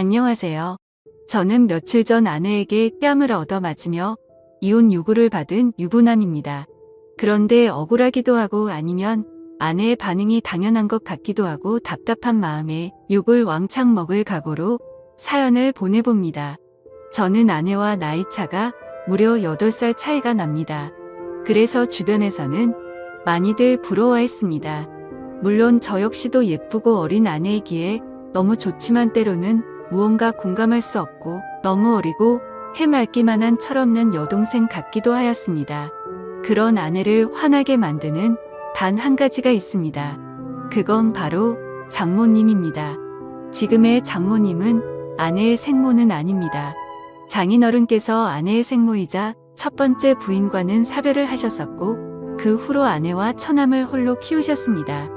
안녕하세요. 저는 며칠 전 아내에게 뺨을 얻어맞으며 이혼 요구를 받은 유부남입니다. 그런데 억울하기도 하고 아니면 아내의 반응이 당연한 것 같기도 하고 답답한 마음에 욕을 왕창 먹을 각오로 사연을 보내봅니다. 저는 아내와 나이 차가 무려 8살 차이가 납니다. 그래서 주변에서는 많이들 부러워했습니다. 물론 저 역시도 예쁘고 어린 아내이기에 너무 좋지만 때로는 무언가 공감할 수 없고 너무 어리고 해맑기만 한 철없는 여동생 같기도 하였습니다. 그런 아내를 화나게 만드는 단 한 가지가 있습니다. 그건 바로 장모님입니다. 지금의 장모님은 아내의 생모는 아닙니다. 장인어른께서 아내의 생모이자 첫 번째 부인과는 사별을 하셨었고 그 후로 아내와 처남을 홀로 키우셨습니다.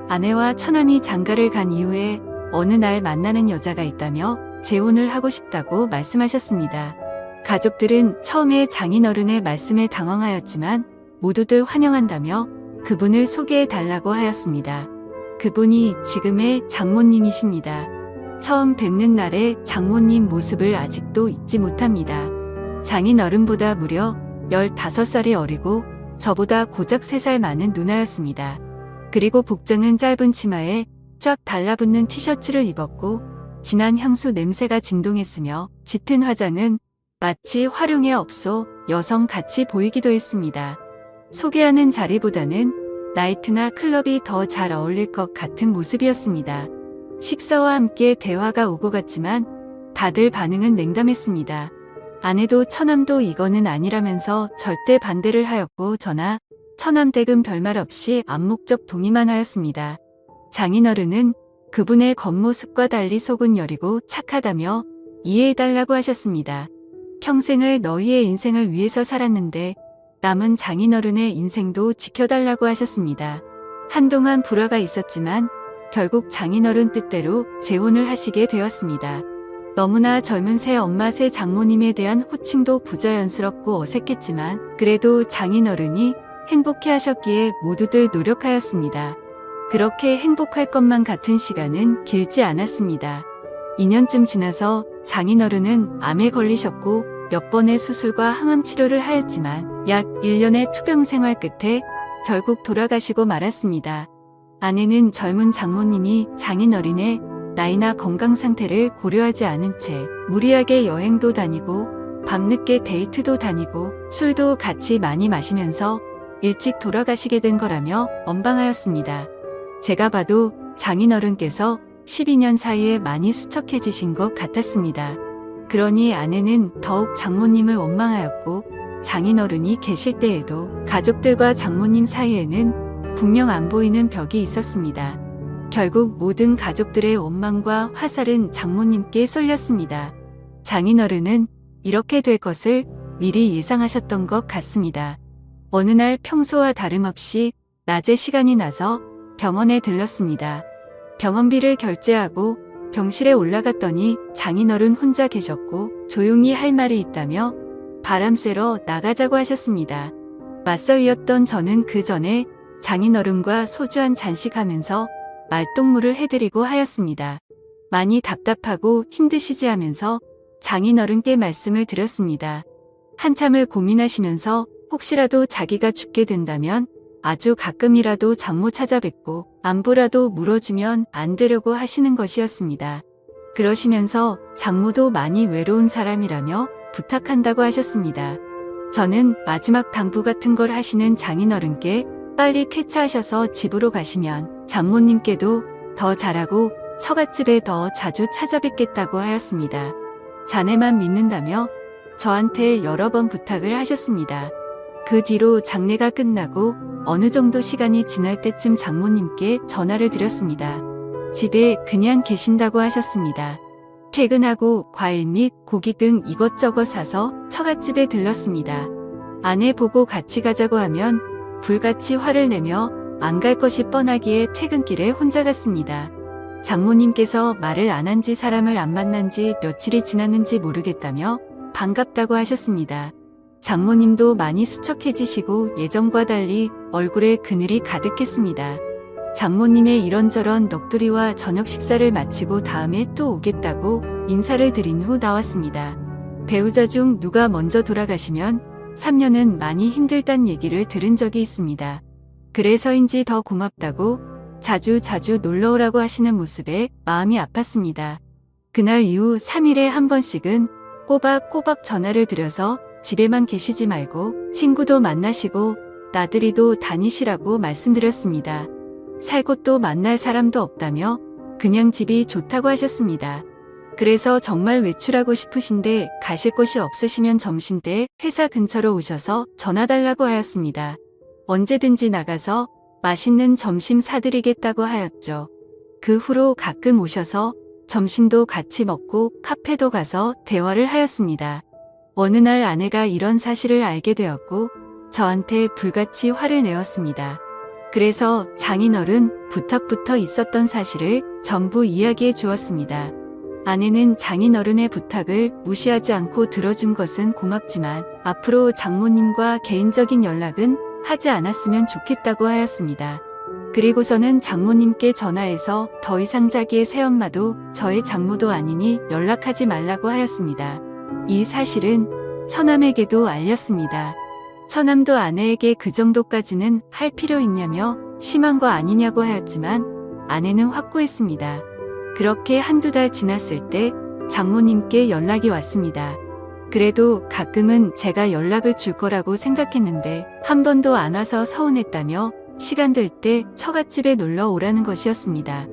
아내와 처남이 장가를 간 이후에 어느 날 만나는 여자가 있다며 재혼을 하고 싶다고 말씀하셨습니다. 가족들은 처음에 장인어른의 말씀에 당황하였지만 모두들 환영한다며 그분을 소개해 달라고 하였습니다. 그분이 지금의 장모님이십니다. 처음 뵙는 날의 장모님 모습을 아직도 잊지 못합니다. 장인어른보다 무려 15살이 어리고 저보다 고작 3살 많은 누나였습니다. 그리고 복장은 짧은 치마에 쫙 달라붙는 티셔츠를 입었고 진한 향수 냄새가 진동했으며 짙은 화장은 마치 화룡의 업소 여성같이 보이기도 했습니다. 소개하는 자리보다는 나이트나 클럽이 더 잘 어울릴 것 같은 모습이었습니다. 식사와 함께 대화가 오고 갔지만 다들 반응은 냉담했습니다. 아내도 처남도 이거는 아니라면서 절대 반대를 하였고 저나 처남댁은 별말 없이 암묵적 동의만 하였습니다. 장인어른은 그분의 겉모습과 달리 속은 여리고 착하다며 이해해달라고 하셨습니다. 평생을 너희의 인생을 위해서 살았는데 남은 장인어른의 인생도 지켜달라고 하셨습니다. 한동안 불화가 있었지만 결국 장인어른 뜻대로 재혼을 하시게 되었습니다. 너무나 젊은 새 엄마 새 장모님에 대한 호칭도 부자연스럽고 어색했지만 그래도 장인어른이 행복해 하셨기에 모두들 노력하였습니다. 그렇게 행복할 것만 같은 시간은 길지 않았습니다. 2년쯤 지나서 장인어른은 암에 걸리셨고 몇 번의 수술과 항암 치료를 하였지만 약 1년의 투병 생활 끝에 결국 돌아가시고 말았습니다. 아내는 젊은 장모님이 장인어른의 나이나 건강 상태를 고려하지 않은 채 무리하게 여행도 다니고 밤늦게 데이트도 다니고 술도 같이 많이 마시면서 일찍 돌아가시게 된 거라며 원방하였습니다. 제가 봐도 장인어른께서 12년 사이에 많이 수척해지신 것 같았습니다. 그러니 아내는 더욱 장모님을 원망하였고 장인어른이 계실 때에도 가족들과 장모님 사이에는 분명 안 보이는 벽이 있었습니다. 결국 모든 가족들의 원망과 화살은 장모님께 쏠렸습니다. 장인어른은 이렇게 될 것을 미리 예상하셨던 것 같습니다. 어느 날 평소와 다름없이 낮에 시간이 나서 병원에 들렀습니다. 병원비를 결제하고 병실에 올라갔더니 장인어른 혼자 계셨고 조용히 할 말이 있다며 바람 쐬러 나가자고 하셨습니다. 맞서위였던 저는 그 전에 장인어른과 소주 한 잔씩 하면서 말동무를 해드리고 하였습니다. 많이 답답하고 힘드시지 하면서 장인어른께 말씀을 드렸습니다. 한참을 고민하시면서 혹시라도 자기가 죽게 된다면 아주 가끔이라도 장모 찾아뵙고 안부라도 물어주면 안 되려고 하시는 것이었습니다. 그러시면서 장모도 많이 외로운 사람이라며 부탁한다고 하셨습니다. 저는 마지막 당부 같은 걸 하시는 장인어른께 빨리 쾌차하셔서 집으로 가시면 장모님께도 더 잘하고 처갓집에 더 자주 찾아뵙겠다고 하였습니다. 자네만 믿는다며 저한테 여러 번 부탁을 하셨습니다. 그 뒤로 장례가 끝나고 어느 정도 시간이 지날 때쯤 장모님께 전화를 드렸습니다. 집에 그냥 계신다고 하셨습니다. 퇴근하고 과일 및 고기 등 이것저것 사서 처갓집에 들렀습니다. 아내 보고 같이 가자고 하면 불같이 화를 내며 안 갈 것이 뻔하기에 퇴근길에 혼자 갔습니다. 장모님께서 말을 안 한 지 사람을 안 만난 지 며칠이 지났는지 모르겠다며 반갑다고 하셨습니다. 장모님도 많이 수척해지시고 예전과 달리 얼굴에 그늘이 가득했습니다. 장모님의 이런저런 넋두리와 저녁 식사를 마치고 다음에 또 오겠다고 인사를 드린 후 나왔습니다. 배우자 중 누가 먼저 돌아가시면 3년은 많이 힘들단 얘기를 들은 적이 있습니다. 그래서인지 더 고맙다고 자주 놀러오라고 하시는 모습에 마음이 아팠습니다. 그날 이후 3일에 한 번씩은 꼬박꼬박 전화를 드려서 집에만 계시지 말고 친구도 만나시고 나들이도 다니시라고 말씀드렸습니다. 살 곳도 만날 사람도 없다며 그냥 집이 좋다고 하셨습니다. 그래서 정말 외출하고 싶으신데 가실 곳이 없으시면 점심때 회사 근처로 오셔서 전화 달라고 하였습니다. 언제든지 나가서 맛있는 점심 사드리겠다고 하였죠. 그 후로 가끔 오셔서 점심도 같이 먹고 카페도 가서 대화를 하였습니다. 어느 날 아내가 이런 사실을 알게 되었고 저한테 불같이 화를 내었습니다. 그래서 장인어른 부탁부터 있었던 사실을 전부 이야기해 주었습니다. 아내는 장인어른의 부탁을 무시하지 않고 들어준 것은 고맙지만 앞으로 장모님과 개인적인 연락은 하지 않았으면 좋겠다고 하였습니다. 그리고서는 장모님께 전화해서 더 이상 자기의 새엄마도 저의 장모도 아니니 연락하지 말라고 하였습니다. 이 사실은 처남에게도 알렸습니다. 처남도 아내에게 그 정도까지는 할 필요 있냐며 심한 거 아니냐고 하였지만 아내는 확고했습니다. 그렇게 한두 달 지났을 때 장모님께 연락이 왔습니다. 그래도 가끔은 제가 연락을 줄 거라고 생각했는데 한 번도 안 와서 서운했다며 시간 될 때 처갓집에 놀러 오라는 것이었습니다.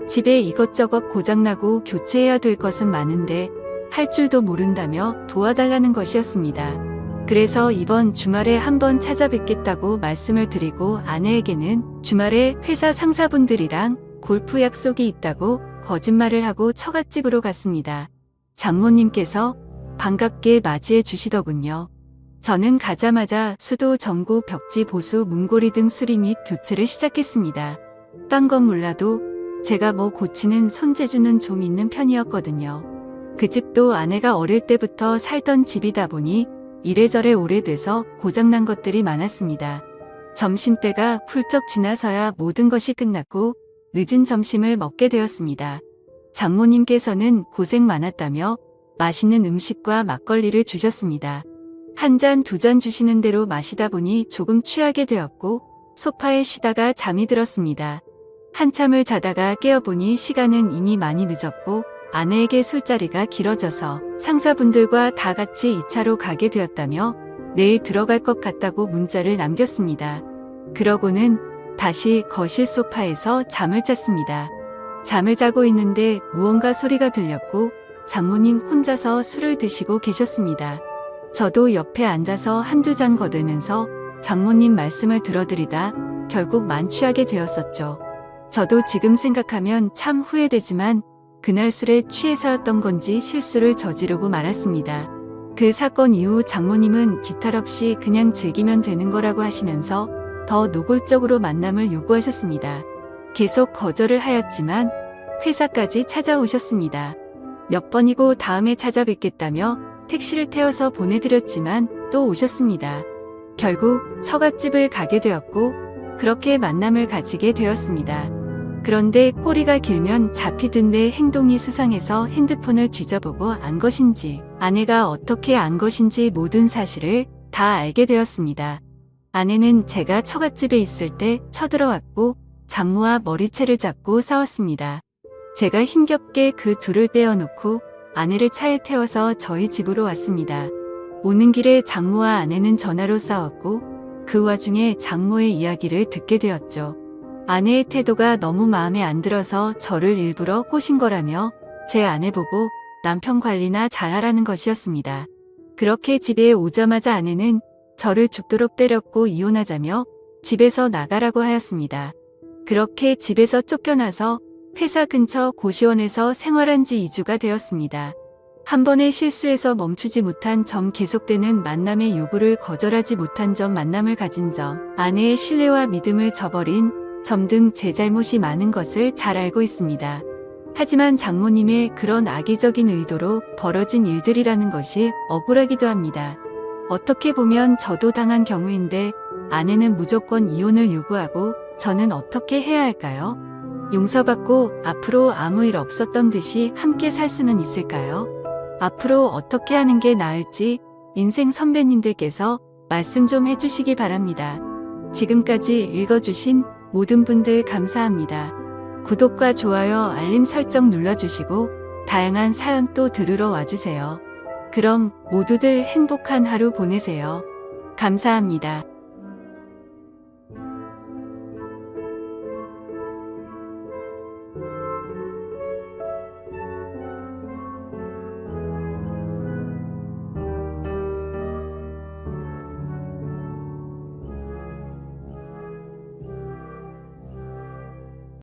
집에 이것저것 고장나고 교체해야 될 것은 많은데 할 줄도 모른다며 도와달라는 것이었습니다. 그래서 이번 주말에 한번 찾아뵙겠다고 말씀을 드리고 아내에게는 주말에 회사 상사분들이랑 골프 약속이 있다고 거짓말을 하고 처갓집으로 갔습니다. 장모님께서 반갑게 맞이해 주시더군요. 저는 가자마자 수도, 전구, 벽지, 보수, 문고리 등 수리 및 교체를 시작했습니다. 딴 건 몰라도 제가 뭐 고치는 손재주는 좀 있는 편이었거든요. 그 집도 아내가 어릴 때부터 살던 집이다 보니 이래저래 오래돼서 고장난 것들이 많았습니다. 점심때가 훌쩍 지나서야 모든 것이 끝났고 늦은 점심을 먹게 되었습니다. 장모님께서는 고생 많았다며 맛있는 음식과 막걸리를 주셨습니다. 한 잔, 두 잔 주시는 대로 마시다 보니 조금 취하게 되었고 소파에 쉬다가 잠이 들었습니다. 한참을 자다가 깨어보니 시간은 이미 많이 늦었고 아내에게 술자리가 길어져서 상사분들과 다 같이 2차로 가게 되었다며 내일 들어갈 것 같다고 문자를 남겼습니다. 그러고는 다시 거실 소파에서 잠을 잤습니다. 잠을 자고 있는데 무언가 소리가 들렸고 장모님 혼자서 술을 드시고 계셨습니다. 저도 옆에 앉아서 한두 잔 거들면서 장모님 말씀을 들어드리다 결국 만취하게 되었었죠. 저도 지금 생각하면 참 후회되지만 그날 술에 취해서였던 건지 실수를 저지르고 말았습니다. 그 사건 이후 장모님은 기탈 없이 그냥 즐기면 되는 거라고 하시면서 더 노골적으로 만남을 요구하셨습니다. 계속 거절을 하였지만 회사까지 찾아오셨습니다. 몇 번이고 다음에 찾아뵙겠다며 택시를 태워서 보내드렸지만 또 오셨습니다. 결국 처갓집을 가게 되었고 그렇게 만남을 가지게 되었습니다. 그런데 꼬리가 길면 잡히던데 행동이 수상해서 핸드폰을 뒤져보고 안 것인지 아내가 어떻게 안 것인지 모든 사실을 다 알게 되었습니다. 아내는 제가 처갓집에 있을 때 쳐들어왔고 장모와 머리채를 잡고 싸웠습니다. 제가 힘겹게 그 둘을 떼어놓고 아내를 차에 태워서 저희 집으로 왔습니다. 오는 길에 장모와 아내는 전화로 싸웠고 그 와중에 장모의 이야기를 듣게 되었죠. 아내의 태도가 너무 마음에 안 들어서 저를 일부러 꼬신 거라며 제 아내 보고 남편 관리나 잘하라는 것이었습니다. 그렇게 집에 오자마자 아내는 저를 죽도록 때렸고 이혼하자며 집에서 나가라고 하였습니다. 그렇게 집에서 쫓겨나서 회사 근처 고시원에서 생활한 지 2주가 되었습니다. 한 번의 실수에서 멈추지 못한 점, 계속되는 만남의 요구를 거절하지 못한 점, 만남을 가진 점, 아내의 신뢰와 믿음을 저버린 점 등 제 잘못이 많은 것을 잘 알고 있습니다. 하지만 장모님의 그런 악의적인 의도로 벌어진 일들이라는 것이 억울하기도 합니다. 어떻게 보면 저도 당한 경우인데 아내는 무조건 이혼을 요구하고 저는 어떻게 해야 할까요? 용서받고 앞으로 아무 일 없었던 듯이 함께 살 수는 있을까요? 앞으로 어떻게 하는 게 나을지 인생 선배님들께서 말씀 좀 해주시기 바랍니다. 지금까지 읽어주신 모든 분들 감사합니다. 구독과 좋아요, 알림 설정 눌러주시고 다양한 사연 또 들으러 와주세요. 그럼 모두들 행복한 하루 보내세요. 감사합니다.